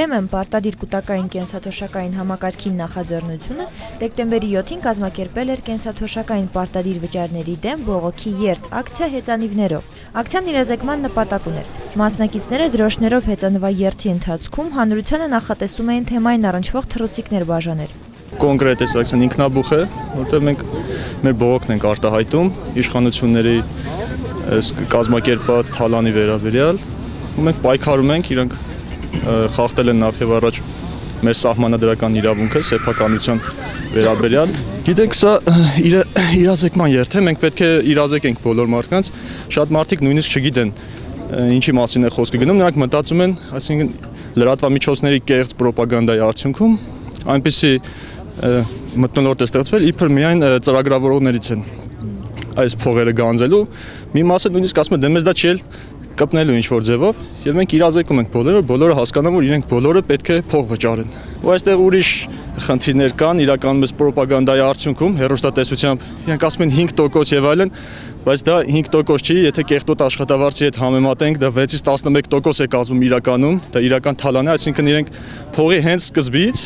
դեմ եմ պարտադիր կուտակային կենսաթոշակային համակարգին նախաձեռնությունը դեկտեմբերի 7-ին կազմակերպել էր կենսաթոշակային պարտադիր վճարների դեմ բողոքի երթ ակցիա հեծանիվներով։ Ակցիան իրազեկման նպատակ ուներ։ Մասնակիցները դրոշներով հեծանվաերթի ընթացքում հանրությանը նախատեսում էին թեմային առնչվող թռուցիկներ բաժանել։ Կոնկրետ տեսակցան ինքնաբուխ է, որտեղ մենք մեր բողոքն ենք արտահայտում իշխանությունների կազմակերպած թալանի վերաբերյալ, ու մենք պայքարում ենք, իրանք խախտել են նախ եւ առաջ մեր սահմանադրական իրավունքը սեփականության վերաբերյալ։ Գիտեք, սա իրազեկման երթ է, մենք պետք է իրազեկենք բոլոր մարդկանց, շատ մարդիկ նույնիսկ չգիտեն ինչի մասին է խոսքը գնում, նրանք մտածում են, այսինքն լրատվամիջոցների կեղծ պրոպագանդայի արդյունքում այնպիսի մթնոլորտ է ստեղծվել, իբր միայն ծրագրավորողներից են այս փողերը գանձելու, մի մասը նույնիսկ ասում է դե մեզ դա չի կպնելու ինչ-որ ձևով, եւ մենք իրազեկում ենք բոլորը հասկանում, որ իրենք բոլորը պետք է փող վճարեն։ Ու այստեղ ուրիշ խնդիրներ կան, իրականում այս պրոպագանդայի արդյունքում հեռուստատեսությամբ իրենք ասում են 5% եւ այլն, բայց դա 5% չի, եթե կեղտոտ աշխատավարձի հետ համեմատենք, դա 6-ից 11% է կազմում իրականում, դա իրական թալան է, այսինքն իրենք փողի հենց սկզբից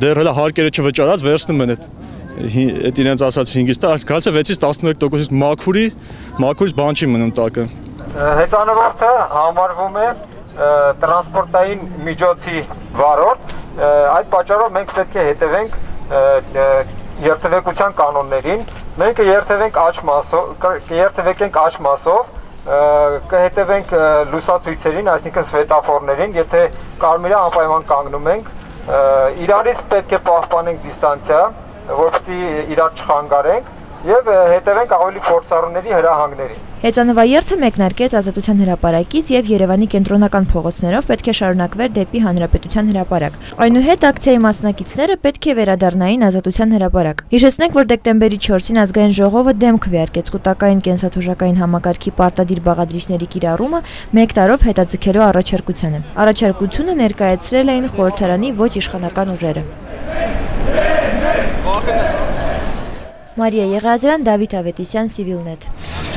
դեռ հələ հարկերը չվճարած վերցնում են այդ իրենց ասած 5-ից 10, 6-ից 11%-ից մաքուրից բան չի մնում տակը։ Հեծանվորդը համարվում է տրանսպորտային միջոցի վարորդ, այդ պատճառով մենք պետք է հետևենք երթևեկության կանոններին, մենք կերթևեկենք աջ մասով, կհետևենք լուսացույցերին, այսինքն սվետաֆորներին, եթե կարմիրը անպայման կանգնում ենք, իրարից պետք է պահպանենք դիստանցիա, որպեսզի իրար չխանգարենք եւ հետևենք ավելի փորձառուների հրահանգներին։ Հեծանվաերթը մեկնարկեց Ազատության հրապարակից եւ Երևանի կենտրոնական փողոցներով պետք է շարունակվեր դեպի Հանրապետության հրապարակ։ Այնուհետ ակցիայի մասնակիցները պետք է վերադառնային Ազատության հրապարակ։ Հիշեցնենք, որ դեկտեմբերի 4-ին ազգային ժողովը դեմ քվեարկեց կուտակային կենսաթոշակային համակարգի պարտադիր բաղադրիչների կիրառումը 1 տարով հետաձգելու առաջարկությանը։ Առաջարկությունը ներկայացրել էին խորհրդարանի ոչ իշխանական ուժերը։ Մարիա Եղիազարյան, Դավիթ Ավետիսյան, Civilnet։